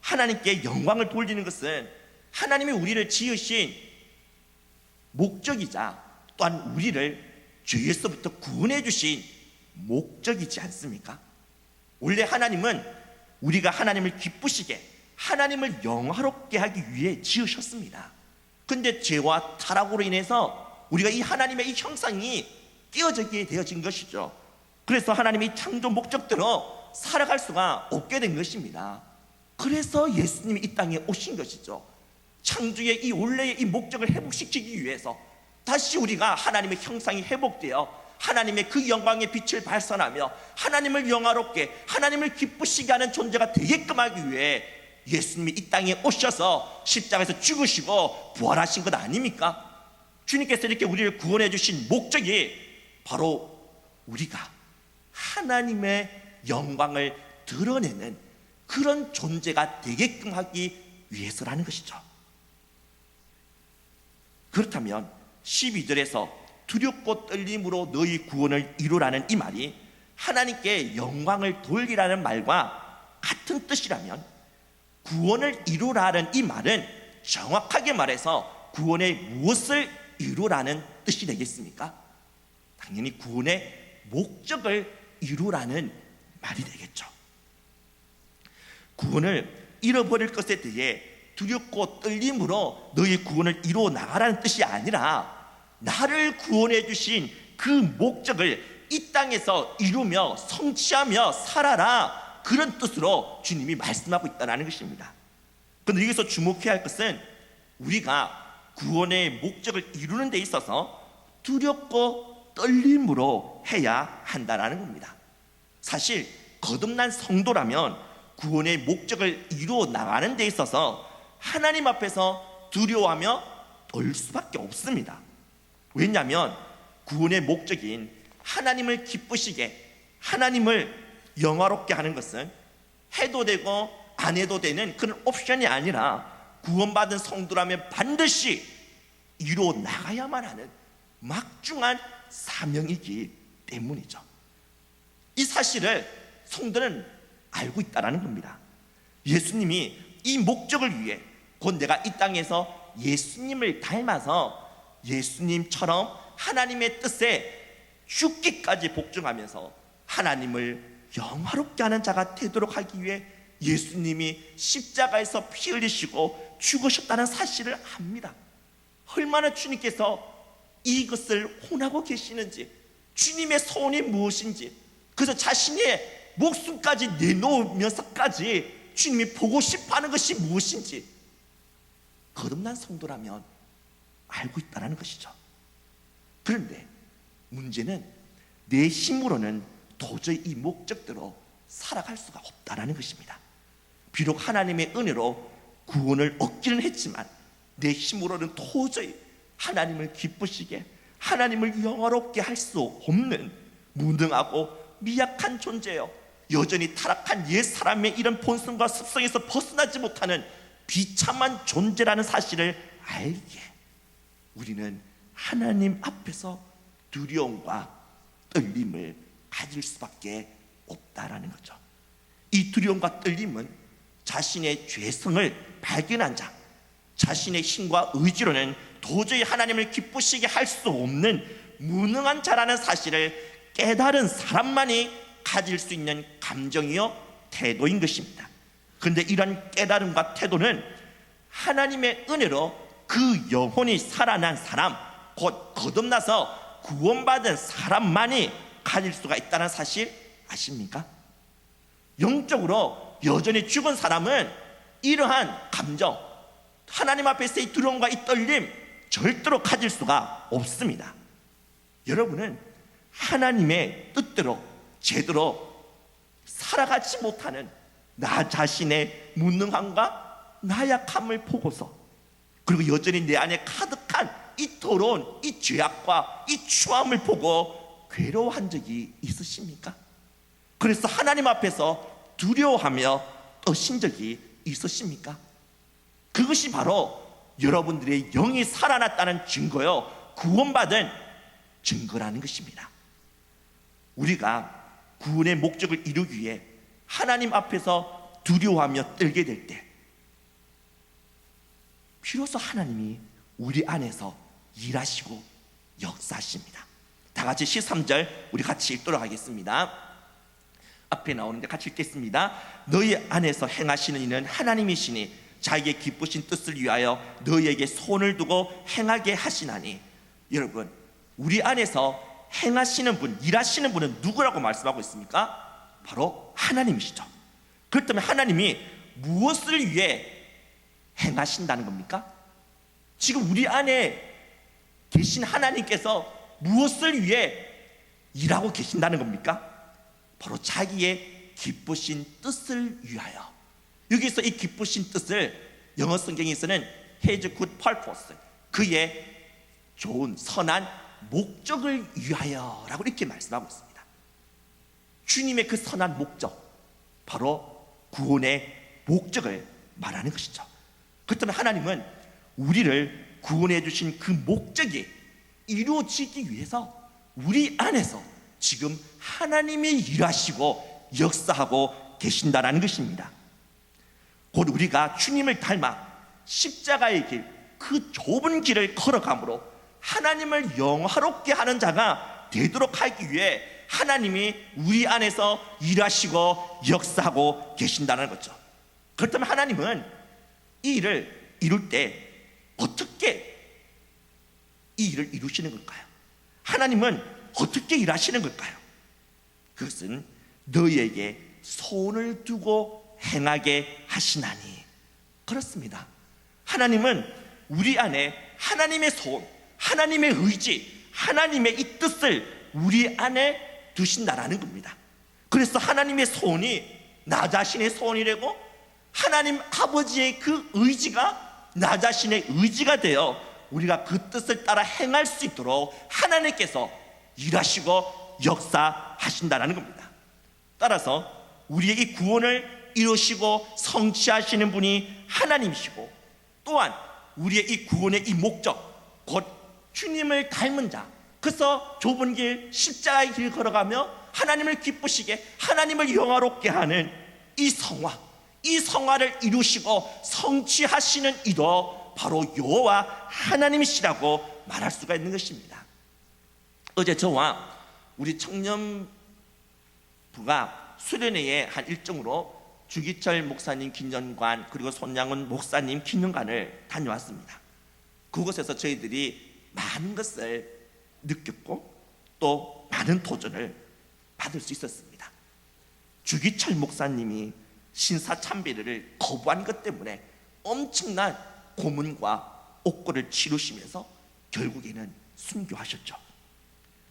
하나님께 영광을 돌리는 것은 하나님이 우리를 지으신 목적이자 또한 우리를 죄에서부터 구원해 주신 목적이지 않습니까? 원래 하나님은 우리가 하나님을 기쁘시게, 하나님을 영화롭게 하기 위해 지으셨습니다. 근데 죄와 타락으로 인해서 우리가 이 하나님의 이 형상이 깨어지게 되어진 것이죠. 그래서 하나님이 창조 목적대로 살아갈 수가 없게 된 것입니다. 그래서 예수님이 이 땅에 오신 것이죠. 창조의 이 원래의 이 목적을 회복시키기 위해서 다시 우리가 하나님의 형상이 회복되어 하나님의 그 영광의 빛을 발산하며 하나님을 영화롭게, 하나님을 기쁘시게 하는 존재가 되게끔 하기 위해 예수님이 이 땅에 오셔서 십자가에서 죽으시고 부활하신 것 아닙니까? 주님께서 이렇게 우리를 구원해 주신 목적이 바로 우리가 하나님의 영광을 드러내는 그런 존재가 되게끔 하기 위해서라는 것이죠. 그렇다면 12절에서 두렵고 떨림으로 너희 구원을 이루라는 이 말이 하나님께 영광을 돌리라는 말과 같은 뜻이라면 구원을 이루라는 이 말은 정확하게 말해서 구원의 무엇을 이루라는 뜻이 되겠습니까? 당연히 구원의 목적을 이루라는 말이 되겠죠. 구원을 잃어버릴 것에 대해 두렵고 떨림으로 너희 구원을 이루어 나가라는 뜻이 아니라 나를 구원해 주신 그 목적을 이 땅에서 이루며 성취하며 살아라, 그런 뜻으로 주님이 말씀하고 있다는 것입니다. 그런데 여기서 주목해야 할 것은 우리가 구원의 목적을 이루는 데 있어서 두렵고 떨림으로 해야 한다는 겁니다. 사실 거듭난 성도라면 구원의 목적을 이루어 나가는 데 있어서 하나님 앞에서 두려워하며 떨 수밖에 없습니다. 왜냐하면 구원의 목적인 하나님을 기쁘시게, 하나님을 영화롭게 하는 것은 해도 되고 안 해도 되는 그런 옵션이 아니라 구원받은 성도라면 반드시 이루어 나가야만 하는 막중한 사명이기 때문이죠. 이 사실을 성도는 알고 있다는 겁니다. 예수님이 이 목적을 위해 곧 내가 이 땅에서 예수님을 닮아서 예수님처럼 하나님의 뜻에 죽기까지 복종하면서 하나님을 영화롭게 하는 자가 되도록 하기 위해 예수님이 십자가에서 피 흘리시고 죽으셨다는 사실을 압니다. 얼마나 주님께서 이것을 혼하고 계시는지, 주님의 소원이 무엇인지, 그래서 자신의 목숨까지 내놓으면서까지 주님이 보고 싶어하는 것이 무엇인지 거듭난 성도라면 알고 있다는 것이죠. 그런데 문제는 내 힘으로는 도저히 이 목적대로 살아갈 수가 없다는 것입니다. 비록 하나님의 은혜로 구원을 얻기는 했지만 내 힘으로는 도저히 하나님을 기쁘시게, 하나님을 영화롭게 할 수 없는 무능하고 미약한 존재요, 여전히 타락한 옛사람의 이런 본성과 습성에서 벗어나지 못하는 비참한 존재라는 사실을 알기에 우리는 하나님 앞에서 두려움과 떨림을 가질 수밖에 없다라는 거죠. 이 두려움과 떨림은 자신의 죄성을 발견한 자, 자신의 힘과 의지로는 도저히 하나님을 기쁘시게 할 수 없는 무능한 자라는 사실을 깨달은 사람만이 가질 수 있는 감정이요 태도인 것입니다. 그런데 이런 깨달음과 태도는 하나님의 은혜로 그 영혼이 살아난 사람, 곧 거듭나서 구원받은 사람만이 가질 수가 있다는 사실 아십니까? 영적으로 여전히 죽은 사람은 이러한 감정, 하나님 앞에서의 두려움과 이 떨림 절대로 가질 수가 없습니다. 여러분은 하나님의 뜻대로 제대로 살아가지 못하는 나 자신의 무능함과 나약함을 보고서, 그리고 여전히 내 안에 가득한 이 더러운 이 죄악과 이 추함을 보고 괴로워한 적이 있으십니까? 그래서 하나님 앞에서 두려워하며 떠신 적이 있으십니까? 그것이 바로 여러분들의 영이 살아났다는 증거요, 구원받은 증거라는 것입니다. 우리가 구원의 목적을 이루기 위해 하나님 앞에서 두려워하며 떨게 될 때 비로소 하나님이 우리 안에서 일하시고 역사하십니다. 다 같이 13절 우리 같이 읽도록 하겠습니다. 앞에 나오는데 같이 읽겠습니다. 너희 안에서 행하시는 이는 하나님이시니 자기의 기쁘신 뜻을 위하여 너희에게 손을 두고 행하게 하시나니. 여러분, 우리 안에서 행하시는 분, 일하시는 분은 누구라고 말씀하고 있습니까? 바로 하나님이시죠. 그렇다면 하나님이 무엇을 위해 행하신다는 겁니까? 지금 우리 안에 계신 하나님께서 무엇을 위해 일하고 계신다는 겁니까? 바로 자기의 기쁘신 뜻을 위하여. 여기서 이 기쁘신 뜻을 영어 성경에서는 His good purpose, 그의 좋은 선한 목적을 위하여 라고 이렇게 말씀하고 있습니다. 주님의 그 선한 목적, 바로 구원의 목적을 말하는 것이죠. 그렇다면 하나님은 우리를 구원해 주신 그 목적이 이루어지기 위해서 우리 안에서 지금 하나님이 일하시고 역사하고 계신다는 것입니다. 곧 우리가 주님을 닮아 십자가의 길, 그 좁은 길을 걸어감으로 하나님을 영화롭게 하는 자가 되도록 하기 위해 하나님이 우리 안에서 일하시고 역사하고 계신다는 거죠. 그렇다면 하나님은 이 일을 이룰 때 어떻게 이 일을 이루시는 걸까요? 하나님은 어떻게 일하시는 걸까요? 그것은 너희에게 소원을 두고 행하게 하시나니. 그렇습니다. 하나님은 우리 안에 하나님의 소원, 하나님의 의지, 하나님의 이 뜻을 우리 안에 두신다라는 겁니다. 그래서 하나님의 소원이 나 자신의 소원이라고, 하나님 아버지의 그 의지가 나 자신의 의지가 되어 우리가 그 뜻을 따라 행할 수 있도록 하나님께서 일하시고 역사하신다라는 겁니다. 따라서 우리의 이 구원을 이루시고 성취하시는 분이 하나님이시고, 또한 우리의 이 구원의 이 목적, 곧 주님을 닮은 자, 그래서 좁은 길, 십자가의 길 걸어가며 하나님을 기쁘시게, 하나님을 영화롭게 하는 이 성화, 이 성화를 이루시고 성취하시는 이도 바로 여호와 하나님이시라고 말할 수가 있는 것입니다. 어제 저와 우리 청년부가 수련회의 한 일정으로 주기철 목사님 기념관, 그리고 손양훈 목사님 기념관을 다녀왔습니다. 그곳에서 저희들이 많은 것을 느꼈고 또 많은 도전을 받을 수 있었습니다. 주기철 목사님이 신사참배를 거부한 것 때문에 엄청난 고문과 옥고를 치르시면서 결국에는 순교하셨죠.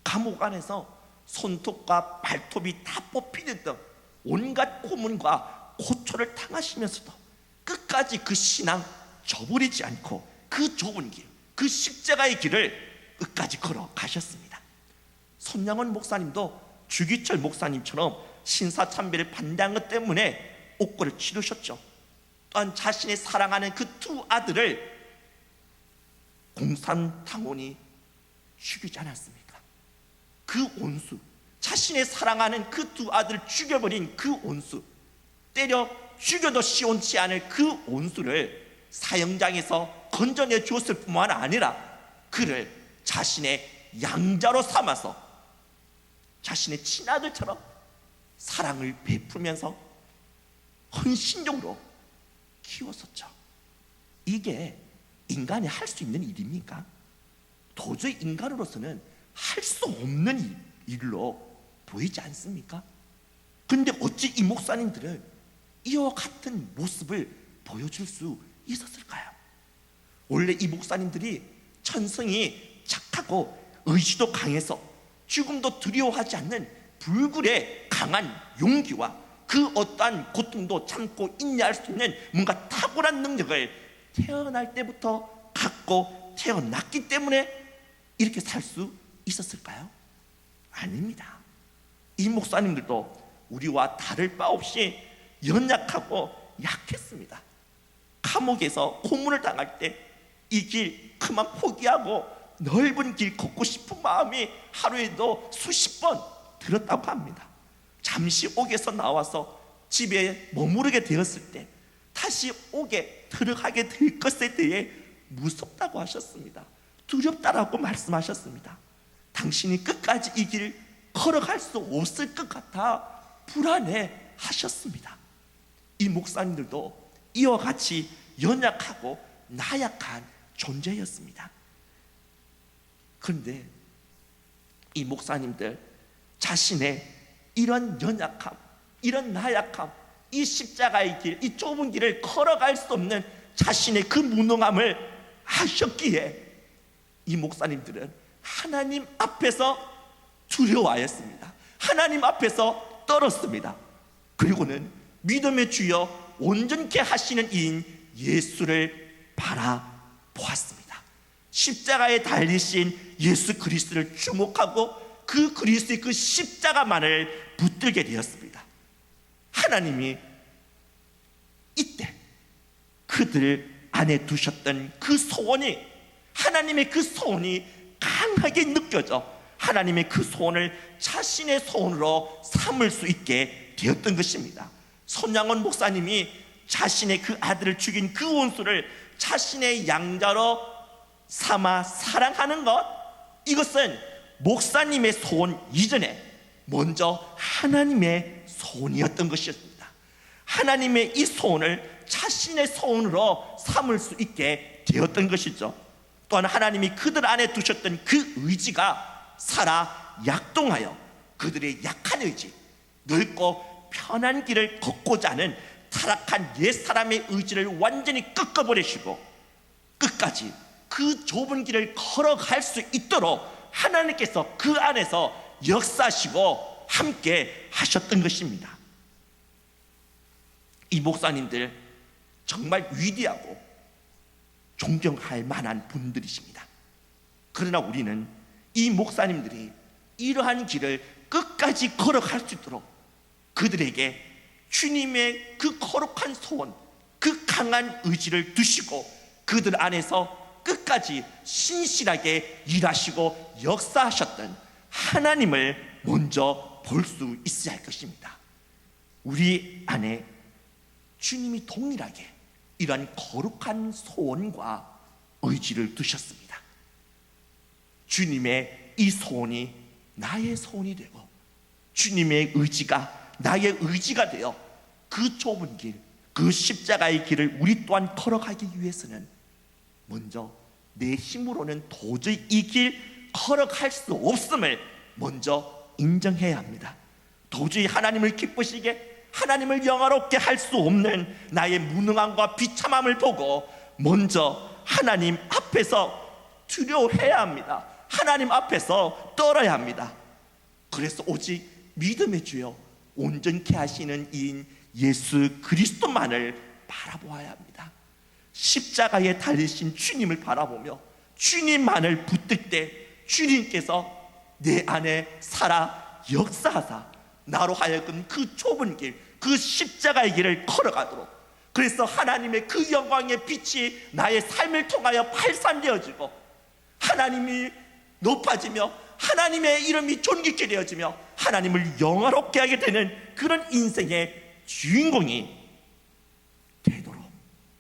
감옥 안에서 손톱과 발톱이 다 뽑히는 등 온갖 고문과 고초를 당하시면서도 끝까지 그 신앙 저버리지 않고 그 좁은 길, 그 십자가의 길을 끝까지 걸어가셨습니다. 손양원 목사님도 주기철 목사님처럼 신사참배를 반대한 것 때문에 옥고를 치르셨죠. 또한 자신의 사랑하는 그 두 아들을 공산당원이 죽이지 않았습니까? 그 온수, 자신의 사랑하는 그 두 아들을 죽여버린 그 온수, 때려 죽여도 시원치 않을 그 온수를 사형장에서 건져내 주었을 뿐만 아니라 그를 자신의 양자로 삼아서 자신의 친아들처럼 사랑을 베풀면서 헌신적으로 키웠었죠. 이게 인간이 할 수 있는 일입니까? 도저히 인간으로서는 할 수 없는 일로 보이지 않습니까? 그런데 어찌 이 목사님들은 이와 같은 모습을 보여줄 수 있었을까요? 원래 이 목사님들이 천성이 착하고 의지도 강해서 죽음도 두려워하지 않는 불굴의 강한 용기와 그 어떠한 고통도 참고 인내할 수 있는 뭔가 탁월한 능력을 태어날 때부터 갖고 태어났기 때문에 이렇게 살 수 있었을까요? 아닙니다. 이 목사님들도 우리와 다를 바 없이 연약하고 약했습니다. 감옥에서 고문을 당할 때 이 길 그만 포기하고 넓은 길 걷고 싶은 마음이 하루에도 수십 번 들었다고 합니다. 잠시 옥에서 나와서 집에 머무르게 되었을 때 다시 옥에 들어가게 될 것에 대해 무섭다고 하셨습니다. 두렵다라고 말씀하셨습니다. 당신이 끝까지 이 길을 걸어갈 수 없을 것 같아 불안해 하셨습니다. 이 목사님들도 이와 같이 연약하고 나약한 존재였습니다. 그런데 이 목사님들 자신의 이런 연약함, 이런 나약함, 이 십자가의 길, 이 좁은 길을 걸어갈 수 없는 자신의 그 무능함을 아셨기에 이 목사님들은 하나님 앞에서 두려워하였습니다. 하나님 앞에서 떨었습니다. 그리고는 믿음의 주여 온전케 하시는 이인 예수를 바라보았습니다. 십자가에 달리신 예수 그리스도를 주목하고 그 그리스도의 그 십자가만을 붙들게 되었습니다. 하나님이 이때 그들 안에 두셨던 그 소원이, 하나님의 그 소원이 강하게 느껴져 하나님의 그 소원을 자신의 소원으로 삼을 수 있게 되었던 것입니다. 손양원 목사님이 자신의 그 아들을 죽인 그 원수를 자신의 양자로 삼아 사랑하는 것, 이것은 목사님의 소원 이전에 먼저 하나님의 소원이었던 것이었습니다. 하나님의 이 소원을 자신의 소원으로 삼을 수 있게 되었던 것이죠. 또한 하나님이 그들 안에 두셨던 그 의지가 살아 약동하여 그들의 약한 의지, 넓고 편한 길을 걷고자 하는 타락한 옛사람의 의지를 완전히 꺾어버리시고 끝까지 그 좁은 길을 걸어갈 수 있도록 하나님께서 그 안에서 역사하시고 함께 하셨던 것입니다. 이 목사님들 정말 위대하고 존경할 만한 분들이십니다. 그러나 우리는 이 목사님들이 이러한 길을 끝까지 걸어갈 수 있도록 그들에게 주님의 그 거룩한 소원, 그 강한 의지를 두시고 그들 안에서 끝까지 신실하게 일하시고 역사하셨던 하나님을 먼저 볼 수 있어야 할 것입니다. 우리 안에 주님이 동일하게 이러한 거룩한 소원과 의지를 두셨습니다. 주님의 이 소원이 나의 소원이 되고 주님의 의지가 나의 의지가 되어 그 좁은 길, 그 십자가의 길을 우리 또한 걸어가기 위해서는 먼저 내 힘으로는 도저히 이 길 걸어갈 수 없음을 먼저 인정해야 합니다. 도저히 하나님을 기쁘시게, 하나님을 영화롭게 할 수 없는 나의 무능함과 비참함을 보고 먼저 하나님 앞에서 두려워해야 합니다. 하나님 앞에서 떨어야 합니다. 그래서 오직 믿음의 주여 온전케 하시는 이인 예수 그리스도만을 바라보아야 합니다. 십자가에 달리신 주님을 바라보며 주님만을 붙들 때 주님께서 내 안에 살아 역사하사 나로 하여금 그 좁은 길, 그 십자가의 길을 걸어가도록, 그래서 하나님의 그 영광의 빛이 나의 삶을 통하여 발산되어지고 하나님이 높아지며 하나님의 이름이 존귀케 되어지며 하나님을 영화롭게 하게 되는 그런 인생의 주인공이 되도록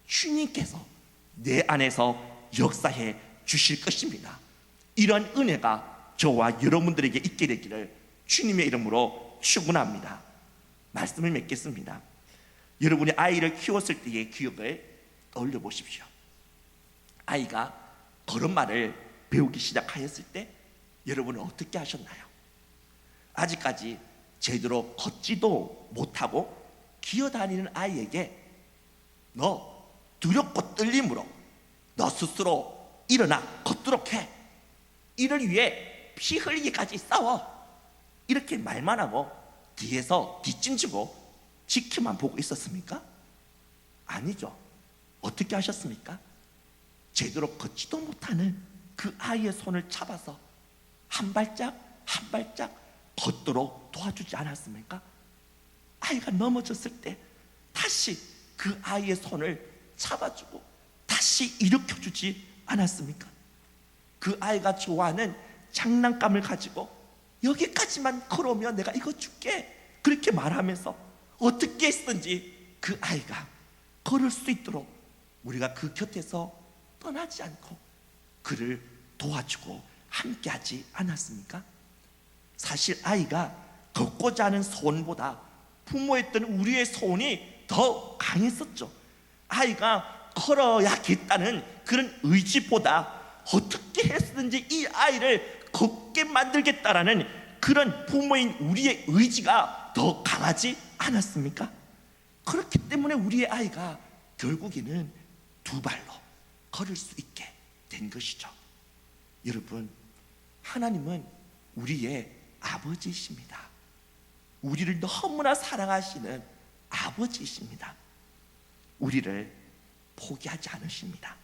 주님께서 내 안에서 역사해 주실 것입니다. 이런 은혜가 저와 여러분들에게 있게 되기를 주님의 이름으로 축원합니다. 말씀을 맺겠습니다. 여러분이 아이를 키웠을 때의 기억을 떠올려 보십시오. 아이가 걸음마를 배우기 시작하였을 때 여러분은 어떻게 하셨나요? 아직까지 제대로 걷지도 못하고 기어다니는 아이에게 너 두렵고 떨림으로 너 스스로 일어나 걷도록 해, 이를 위해 피 흘리기까지 싸워, 이렇게 말만 하고 뒤에서 뒷짐지고 지켜만 보고 있었습니까? 아니죠. 어떻게 하셨습니까? 제대로 걷지도 못하는 그 아이의 손을 잡아서 한 발짝 한 발짝 걷도록 도와주지 않았습니까? 아이가 넘어졌을 때 다시 그 아이의 손을 잡아주고 다시 일으켜주지 않았습니까? 그 아이가 좋아하는 장난감을 가지고 여기까지만 걸어오면 내가 이거 줄게, 그렇게 말하면서 어떻게 했든지 그 아이가 걸을 수 있도록 우리가 그 곁에서 떠나지 않고 그를 도와주고 함께하지 않았습니까? 사실 아이가 걷고자 하는 소원보다 부모였던 우리의 소원이 더 강했었죠. 아이가 걸어야겠다는 그런 의지보다 어떻게 했든지 이 아이를 걷게 만들겠다라는 그런 부모인 우리의 의지가 더 강하지 않았습니까? 그렇기 때문에 우리의 아이가 결국에는 두 발로 걸을 수 있게 된 것이죠. 여러분, 하나님은 우리의 아버지이십니다. 우리를 너무나 사랑하시는 아버지이십니다. 우리를 포기하지 않으십니다.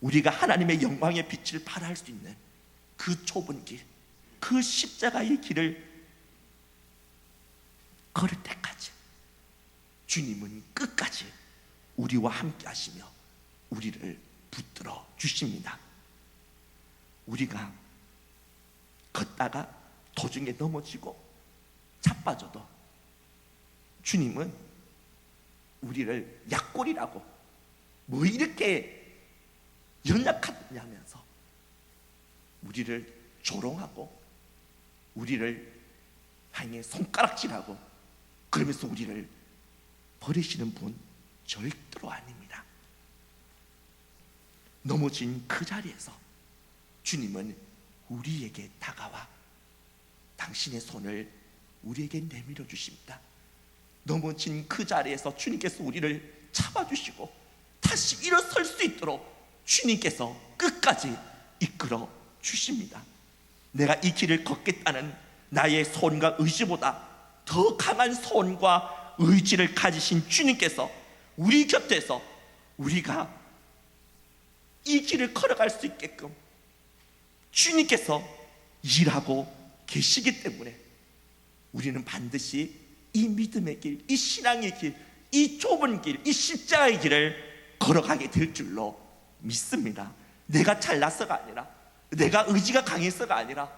우리가 하나님의 영광의 빛을 발할 수 있는 그 좁은 길, 그 십자가의 길을 걸을 때까지 주님은 끝까지 우리와 함께 하시며 우리를 붙들어 주십니다. 우리가 걷다가 도중에 넘어지고 자빠져도 주님은 우리를 약골이라고 뭐 이렇게 연약하냐면서 우리를 조롱하고 우리를 향해 손가락질하고 그러면서 우리를 버리시는 분 절대로 아닙니다. 넘어진 그 자리에서 주님은 우리에게 다가와 당신의 손을 우리에게 내밀어 주십니다. 넘어진 그 자리에서 주님께서 우리를 잡아주시고 다시 일어설 수 있도록 주님께서 끝까지 이끌어 주십니다. 내가 이 길을 걷겠다는 나의 소원과 의지보다 더 강한 소원과 의지를 가지신 주님께서 우리 곁에서 우리가 이 길을 걸어갈 수 있게끔 주님께서 일하고 계시기 때문에 우리는 반드시 이 믿음의 길, 이 신앙의 길, 이 좁은 길, 이 십자가의 길을 걸어가게 될 줄로 믿습니다. 내가 잘나서가 아니라, 내가 의지가 강해서가 아니라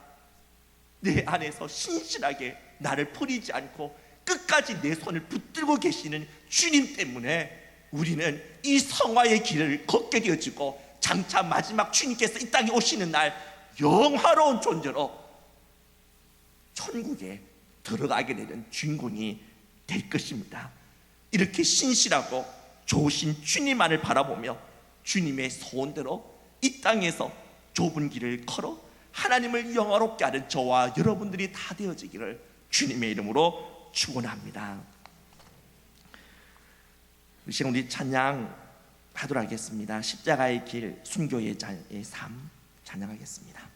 내 안에서 신실하게 나를 버리지 않고 끝까지 내 손을 붙들고 계시는 주님 때문에 우리는 이 성화의 길을 걷게 되어지고 장차 마지막 주님께서 이 땅에 오시는 날 영화로운 존재로 천국에 들어가게 되는 주인공이 될 것입니다. 이렇게 신실하고 좋으신 주님만을 바라보며 주님의 소원대로 이 땅에서 좁은 길을 걸어 하나님을 영화롭게 하는 저와 여러분들이 다 되어지기를 주님의 이름으로 축원합니다. 이 시간 우리 찬양하도록 하겠습니다. 십자가의 길, 순교의 삶 찬양하겠습니다.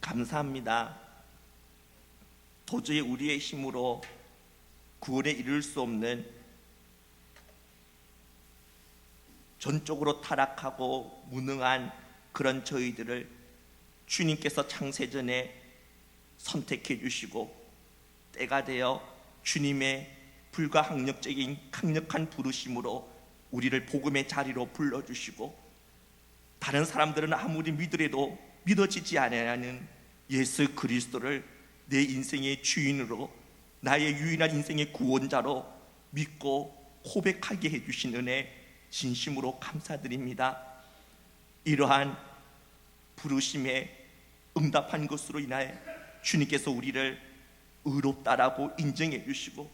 감사합니다. 도저히 우리의 힘으로 구원에 이를 수 없는 전적으로 타락하고 무능한 그런 저희들을 주님께서 창세전에 선택해 주시고 때가 되어 주님의 불가항력적인 강력한 부르심으로 우리를 복음의 자리로 불러주시고, 다른 사람들은 아무리 믿으려도 믿어지지 않는 예수 그리스도를 내 인생의 주인으로, 나의 유일한 인생의 구원자로 믿고 고백하게 해주신 은혜 진심으로 감사드립니다. 이러한 부르심에 응답한 것으로 인하여 주님께서 우리를 의롭다라고 인정해 주시고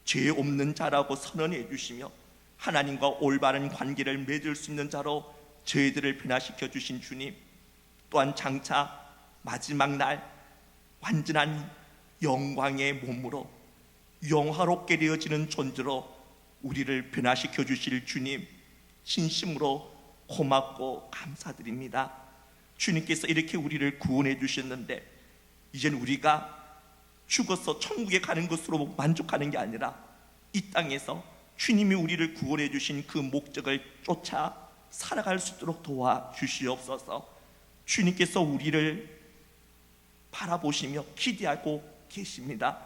죄 없는 자라고 선언해 주시며 하나님과 올바른 관계를 맺을 수 있는 자로 저희들을 변화시켜 주신 주님, 또한 장차 마지막 날 완전한 영광의 몸으로 영화롭게 되어지는 존재로 우리를 변화시켜 주실 주님, 진심으로 고맙고 감사드립니다. 주님께서 이렇게 우리를 구원해 주셨는데 이젠 우리가 죽어서 천국에 가는 것으로 만족하는 게 아니라 이 땅에서 주님이 우리를 구원해 주신 그 목적을 쫓아 살아갈 수 있도록 도와주시옵소서. 주님께서 우리를 바라보시며 기대하고 계십니다.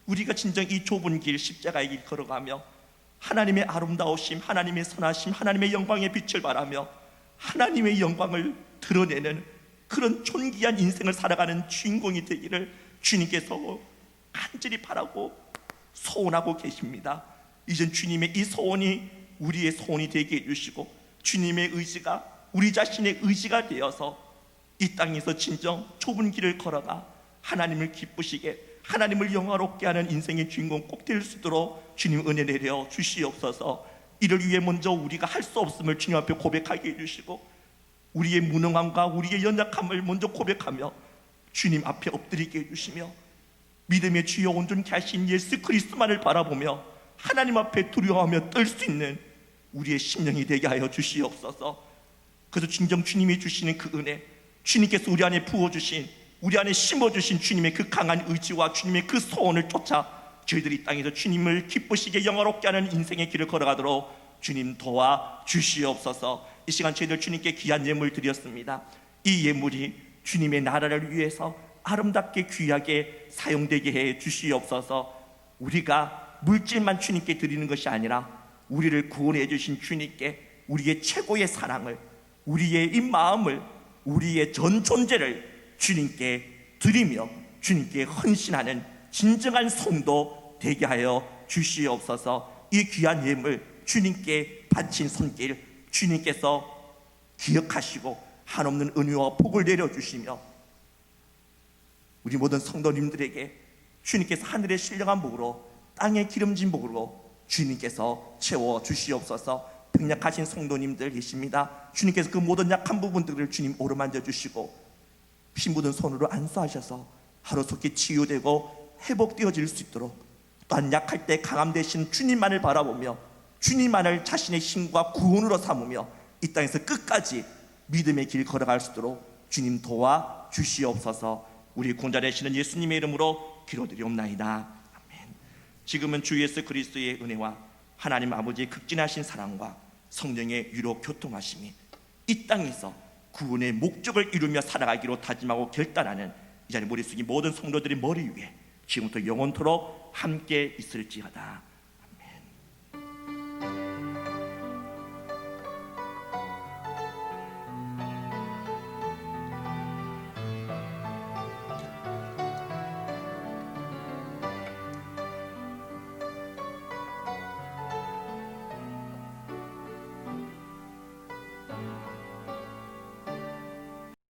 우리가 진정 이 좁은 길, 십자가의 길 걸어가며 하나님의 아름다우심, 하나님의 선하심, 하나님의 영광의 빛을 바라며 하나님의 영광을 드러내는 그런 존귀한 인생을 살아가는 주인공이 되기를 주님께서 간절히 바라고 소원하고 계십니다. 이젠 주님의 이 소원이 우리의 소원이 되게 해주시고 주님의 의지가 우리 자신의 의지가 되어서 이 땅에서 진정 좁은 길을 걸어가 하나님을 기쁘시게, 하나님을 영화롭게 하는 인생의 주인공 꼭 될 수 있도록 주님 은혜 내려 주시옵소서. 이를 위해 먼저 우리가 할 수 없음을 주님 앞에 고백하게 해주시고 우리의 무능함과 우리의 연약함을 먼저 고백하며 주님 앞에 엎드리게 해주시며 믿음의 주여 온전케 하신 예수 그리스도만을 바라보며 하나님 앞에 두려워하며 떨 수 있는 우리의 심령이 되게 하여 주시옵소서. 그래서 진정 주님이 주시는 그 은혜, 주님께서 우리 안에 부어주신, 우리 안에 심어주신 주님의 그 강한 의지와 주님의 그 소원을 쫓아 저희들이 이 땅에서 주님을 기쁘시게 영화롭게 하는 인생의 길을 걸어가도록 주님 도와주시옵소서. 이 시간 저희들 주님께 귀한 예물 드렸습니다. 이 예물이 주님의 나라를 위해서 아름답게 귀하게 사용되게 해 주시옵소서. 우리가 물질만 주님께 드리는 것이 아니라 우리를 구원해 주신 주님께 우리의 최고의 사랑을, 우리의 이 마음을, 우리의 전 존재를 주님께 드리며 주님께 헌신하는 진정한 성도 되게 하여 주시옵소서. 이 귀한 예물 주님께 바친 손길 주님께서 기억하시고 한없는 은혜와 복을 내려주시며 우리 모든 성도님들에게 주님께서 하늘의 신령한 복으로 땅의 기름진 복으로 주님께서 채워주시옵소서. 병약하신 성도님들 계십니다. 주님께서 그 모든 약한 부분들을 주님 오르만져 주시고 피 묻은 손으로 안수하셔서 하루속히 치유되고 회복되어질 수 있도록, 또한 약할 때 강함 되신 주님만을 바라보며 주님만을 자신의 힘과 구원으로 삼으며 이 땅에서 끝까지 믿음의 길 걸어갈 수 있도록 주님 도와주시옵소서. 우리 구원자 되시는 예수님의 이름으로 기도드리옵나이다. 아멘. 지금은 주 예수 그리스도의 은혜와 하나님 아버지의 극진하신 사랑과 성령의 유로 교통하심이 이 땅에서 구원의 목적을 이루며 살아가기로 다짐하고 결단하는 이 자리 머리 숙인 모든 성도들의 머리 위에 지금부터 영원토록 함께 있을지어다.